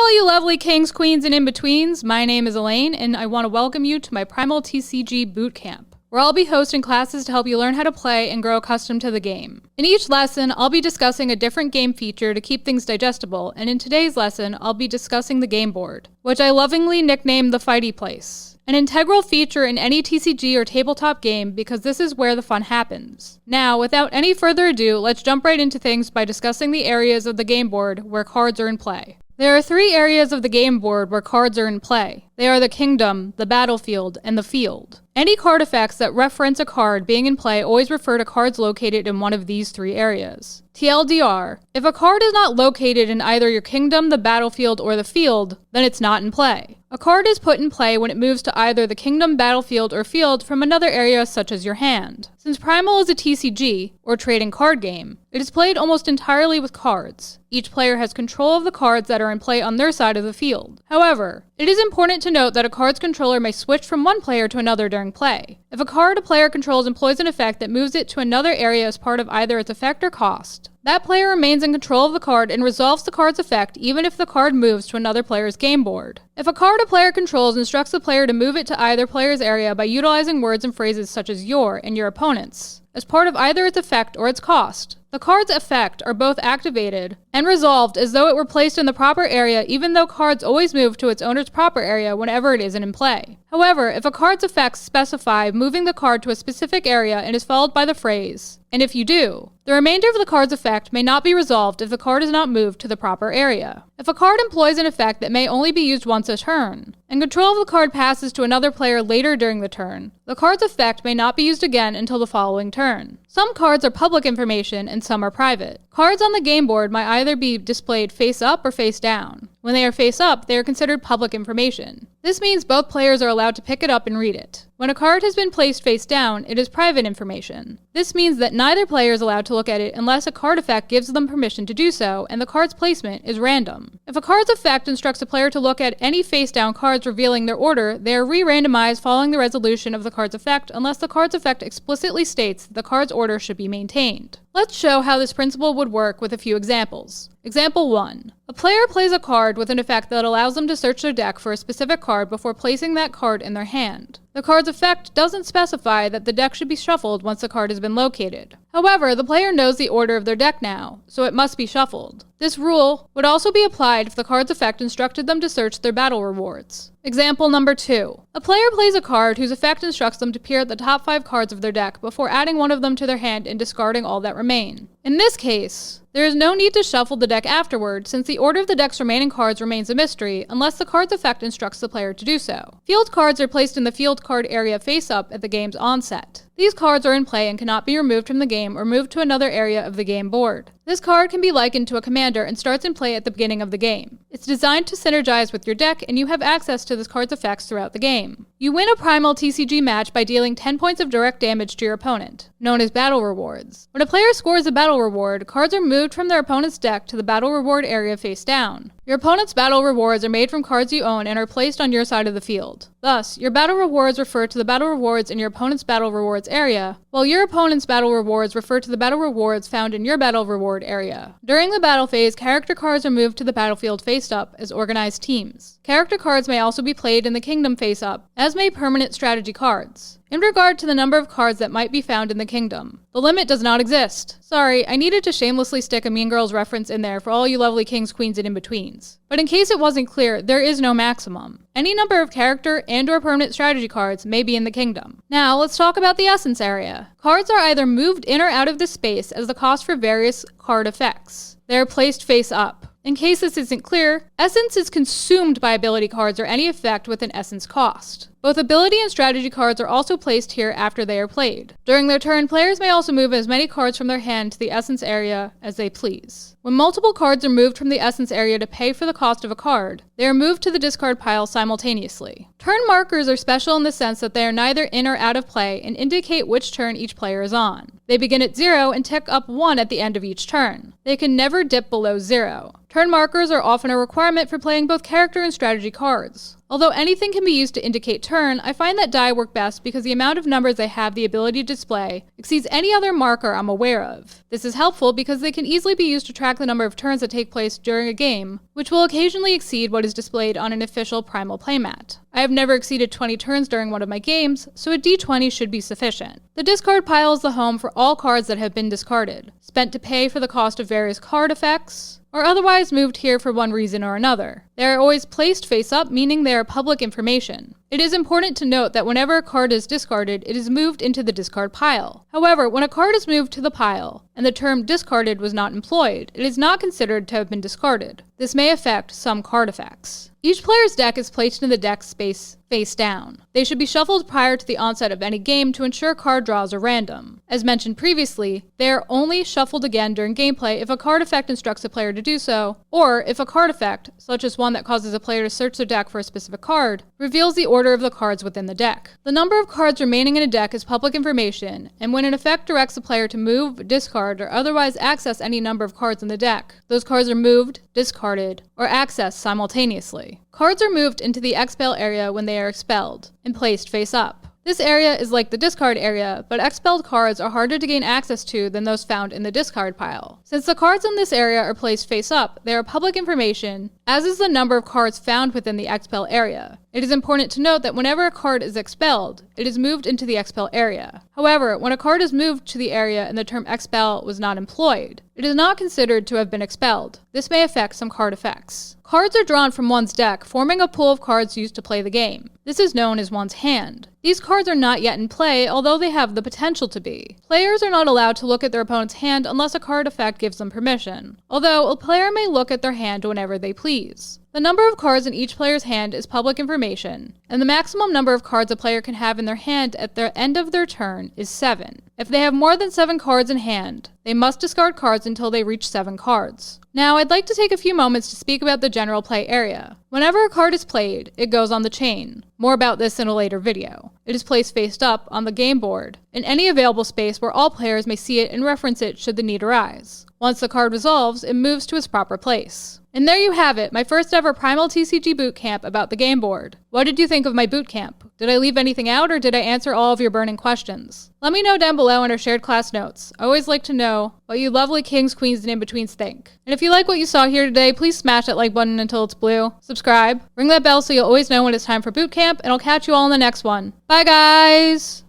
all you lovely kings, queens, and in-betweens, my name is Elaine, and I want to welcome you to my Primal TCG Boot Camp, where I'll be hosting classes to help you learn how to play and grow accustomed to the game. In each lesson, I'll be discussing a different game feature to keep things digestible, and in today's lesson, I'll be discussing the game board, which I lovingly nicknamed the Fighty Place. An integral feature in any TCG or tabletop game because this is where the fun happens. Now, without any further ado, let's jump right into things by discussing the areas of the game board where cards are in play. There are 3 areas of the game board where cards are in play. They are the kingdom, the battlefield, and the field. Any card effects that reference a card being in play always refer to cards located in one of these 3 areas. TLDR, if a card is not located in either your kingdom, the battlefield, or the field, then it's not in play. A card is put in play when it moves to either the kingdom, battlefield, or field from another area such as your hand. Since Primal is a TCG, or trading card game, it is played almost entirely with cards. Each player has control of the cards that are in play on their side of the field. However, it is important to note that a card's controller may switch from one player to another during play. If a card a player controls employs an effect that moves it to another area as part of either its effect or cost, that player remains in control of the card and resolves the card's effect even if the card moves to another player's game board. If a card a player controls instructs the player to move it to either player's area by utilizing words and phrases such as your and your opponent's, as part of either its effect or its cost, the card's effect are both activated and resolved as though it were placed in the proper area even though cards always move to its owner's proper area whenever it isn't in play. However, if a card's effects specify moving the card to a specific area and is followed by the phrase, and if you do, the remainder of the card's effect may not be resolved if the card is not moved to the proper area. If a card employs an effect that may only be used once a turn, and control of the card passes to another player later during the turn, the card's effect may not be used again until the following turn. Some cards are public information and some are private. Cards on the game board might either be displayed face up or face down. When they are face up, they are considered public information. This means both players are allowed to pick it up and read it. When a card has been placed face down, it is private information. This means that neither player is allowed to look at it unless a card effect gives them permission to do so, and the card's placement is random. If a card's effect instructs a player to look at any face down cards revealing their order, they are re-randomized following the resolution of the card's effect unless the card's effect explicitly states that the card's order should be maintained. Let's show how this principle would work with a few examples. Example 1. A player plays a card with an effect that allows them to search their deck for a specific card before placing that card in their hand. The card's effect doesn't specify that the deck should be shuffled once the card has been located. However, the player knows the order of their deck now, so it must be shuffled. This rule would also be applied if the card's effect instructed them to search their battle rewards. Example number 2. A player plays a card whose effect instructs them to peer at the top 5 cards of their deck before adding one of them to their hand and discarding all that remain. In this case, there is no need to shuffle the deck afterward since the order of the deck's remaining cards remains a mystery unless the card's effect instructs the player to do so. Field cards are placed in the field card area face up at the game's onset. These cards are in play and cannot be removed from the game or moved to another area of the game board. This card can be likened to a commander and starts in play at the beginning of the game. It's designed to synergize with your deck and you have access to this card's effects throughout the game. You win a Primal TCG match by dealing 10 points of direct damage to your opponent, known as battle rewards. When a player scores a battle reward, cards are moved from their opponent's deck to the battle reward area face down. Your opponent's battle rewards are made from cards you own and are placed on your side of the field. Thus, your battle rewards refer to the battle rewards in your opponent's battle rewards area, while your opponent's battle rewards refer to the battle rewards found in your battle reward area. During the battle phase, character cards are moved to the battlefield face up as organized teams. Character cards may also be played in the kingdom face up, as may permanent strategy cards. In regard to the number of cards that might be found in the kingdom, the limit does not exist. Sorry, I needed to shamelessly stick a Mean Girls reference in there for all you lovely kings, queens, and in-betweens. But in case it wasn't clear, there is no maximum. Any number of character and/or permanent strategy cards may be in the kingdom. Now, let's talk about the essence area. Cards are either moved in or out of this space as the cost for various card effects. They are placed face up. In case this isn't clear, essence is consumed by ability cards or any effect with an essence cost. Both ability and strategy cards are also placed here after they are played. During their turn, players may also move as many cards from their hand to the essence area as they please. When multiple cards are moved from the essence area to pay for the cost of a card, they are moved to the discard pile simultaneously. Turn markers are special in the sense that they are neither in or out of play and indicate which turn each player is on. They begin at 0 and tick up 1 at the end of each turn. They can never dip below 0. Turn markers are often a requirement for playing both character and strategy cards. Although anything can be used to indicate turn, I find that die work best because the amount of numbers they have the ability to display exceeds any other marker I'm aware of. This is helpful because they can easily be used to track the number of turns that take place during a game, which will occasionally exceed what is displayed on an official Primal playmat. I have never exceeded 20 turns during one of my games, so a d20 should be sufficient. The discard pile is the home for all cards that have been discarded, spent to pay for the cost of various card effects, or otherwise moved here for one reason or another. They are always placed face up, meaning they are public information. It is important to note that whenever a card is discarded, it is moved into the discard pile. However, when a card is moved to the pile, and the term discarded was not employed, it is not considered to have been discarded. This may affect some card effects. Each player's deck is placed in the deck space face down. They should be shuffled prior to the onset of any game to ensure card draws are random. As mentioned previously, they are only shuffled again during gameplay if a card effect instructs a player to do so, or if a card effect, such as one that causes a player to search their deck for a specific card, reveals the order of the cards within the deck. The number of cards remaining in a deck is public information, and when an effect directs a player to move, discard, or otherwise access any number of cards in the deck, those cards are moved, discarded, or accessed simultaneously. Cards are moved into the expel area when they are expelled, and placed face up. This area is like the discard area, but expelled cards are harder to gain access to than those found in the discard pile. Since the cards in this area are placed face up, they are public information, as is the number of cards found within the expel area. It is important to note that whenever a card is expelled, it is moved into the expel area. However, when a card is moved to the area and the term expel was not employed, it is not considered to have been expelled. This may affect some card effects. Cards are drawn from one's deck, forming a pool of cards used to play the game. This is known as one's hand. These cards are not yet in play, although they have the potential to be. Players are not allowed to look at their opponent's hand unless a card effect gives them permission, although a player may look at their hand whenever they please. The number of cards in each player's hand is public information, and the maximum number of cards a player can have in their hand at the end of their turn is 7. If they have more than 7 cards in hand, they must discard cards until they reach 7 cards. Now, I'd like to take a few moments to speak about the general play area. Whenever a card is played, it goes on the chain. More about this in a later video. It is placed face up on the game board, in any available space where all players may see it and reference it should the need arise. Once the card resolves, it moves to its proper place. And there you have it, my first ever Primal TCG Boot Camp about the game board. What did you think of my boot camp? Did I leave anything out, or did I answer all of your burning questions? Let me know down below in our shared class notes. I always like to know what you lovely kings, queens, and in-betweens think. And if you like what you saw here today, please smash that like button until it's blue. Subscribe, ring that bell so you'll always know when it's time for boot camp, and I'll catch you all in the next one. Bye guys!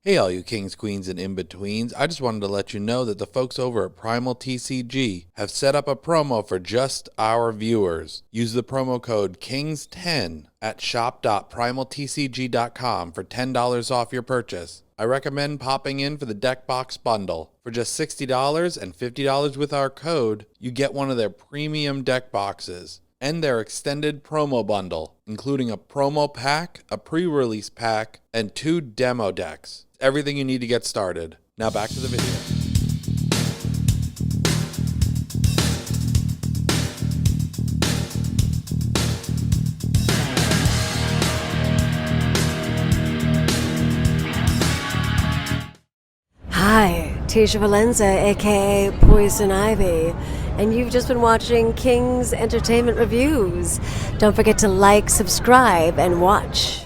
Hey all you kings, queens, and in-betweens, I just wanted to let you know that the folks over at Primal TCG have set up a promo for just our viewers. Use the promo code KINGS10 at shop.primaltcg.com for $10 off your purchase. I recommend popping in for the deck box bundle. For just $60 and $50 with our code, you get one of their premium deck boxes and their extended promo bundle, including a promo pack, a pre-release pack, and 2 demo decks. Everything you need to get started. Now back to the video. Hi, Tisha Valenza, aka Poison Ivy, and you've just been watching King's Entertainment Reviews. Don't forget to like, subscribe, and watch.